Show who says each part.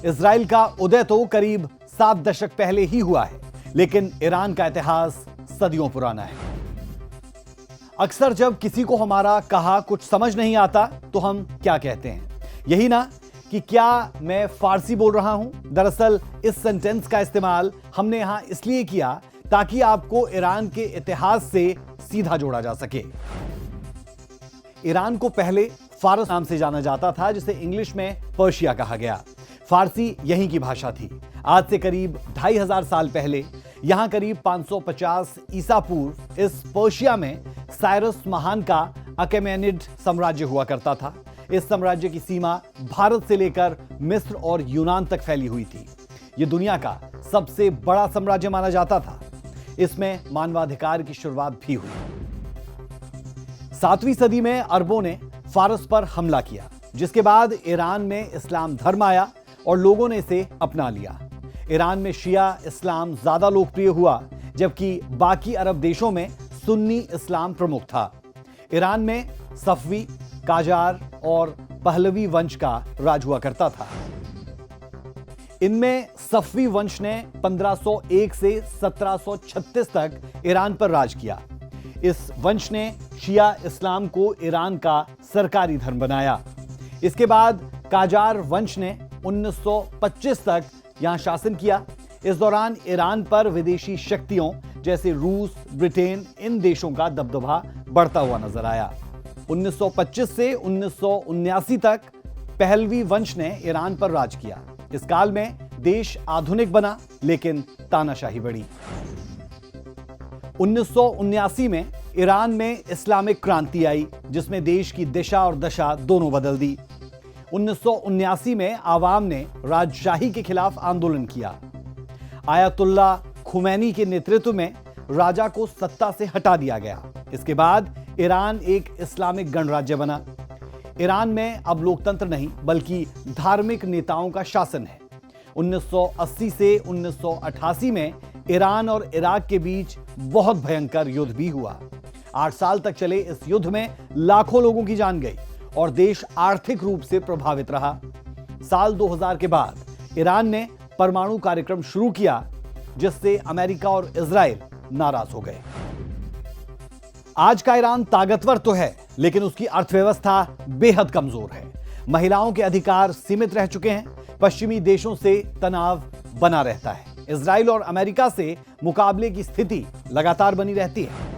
Speaker 1: Israel का उदय तो करीब 7 दशक पहले ही हुआ है, लेकिन ईरान का इतिहास सदियों पुराना है। अक्सर जब किसी को हमारा कहा कुछ समझ नहीं आता तो हम क्या कहते हैं, यही ना कि क्या मैं फारसी बोल रहा हूं। दरअसल इस सेंटेंस का इस्तेमाल हमने यहां इसलिए किया ताकि आपको ईरान के इतिहास से सीधा जोड़ा जा सके। ईरान को पहले फारस नाम से जाना जाता था, जिसे इंग्लिश में पर्शिया कहा गया। फारसी यहीं की भाषा थी। आज से करीब 2500 साल पहले, यहां करीब 550 ईसा पूर्व, इस पर्शिया में साइरस महान का अकेमेनिड साम्राज्य हुआ करता था। इस साम्राज्य की सीमा भारत से लेकर मिस्र और यूनान तक फैली हुई थी। यह दुनिया का सबसे बड़ा साम्राज्य माना जाता था। इसमें मानवाधिकार की शुरुआत भी हुई। 7वीं सदी में अरबों ने फारस पर हमला किया, जिसके बाद ईरान में इस्लाम धर्म आया और लोगों ने इसे अपना लिया। ईरान में शिया इस्लाम ज्यादा लोकप्रिय हुआ, जबकि बाकी अरब देशों में सुन्नी इस्लाम प्रमुख था। ईरान में सफवी, काजार और पहलवी वंश का राज हुआ करता था। इनमें सफवी वंश ने 1501 से 1736 तक ईरान पर राज किया। इस वंश ने शिया इस्लाम को ईरान का सरकारी धर्म बनाया। इसके बाद काजार वंश ने 1925 तक यहां शासन किया। इस दौरान ईरान पर विदेशी शक्तियों जैसे रूस, ब्रिटेन, इन देशों का दबदबा बढ़ता हुआ नजर आया। 1925 से 1979 तक पहलवी वंश ने ईरान पर राज किया। इस काल में देश आधुनिक बना, लेकिन तानाशाही बढ़ी। 1979 में ईरान में इस्लामिक क्रांति आई, जिसमें देश की दिशा और दशा दोनों बदल दी। 1979 में आवाम ने राजशाही के खिलाफ आंदोलन किया। आयतुल्ला खुमैनी के नेतृत्व में राजा को सत्ता से हटा दिया गया। इसके बाद ईरान एक इस्लामिक गणराज्य बना। ईरान में अब लोकतंत्र नहीं, बल्कि धार्मिक नेताओं का शासन है। 1980 से 1988 में ईरान और इराक के बीच बहुत भयंकर युद्ध भी हुआ। 8 साल तक चले इस युद्ध में लाखों लोगों की जान गई और देश आर्थिक रूप से प्रभावित रहा। साल 2000 के बाद ईरान ने परमाणु कार्यक्रम शुरू किया, जिससे अमेरिका और इजराइल नाराज हो गए। आज का ईरान ताकतवर तो है, लेकिन उसकी अर्थव्यवस्था बेहद कमजोर है। महिलाओं के अधिकार सीमित रह चुके हैं। पश्चिमी देशों से तनाव बना रहता है। इजराइल और अमेरिका से मुकाबले की स्थिति लगातार बनी रहती है।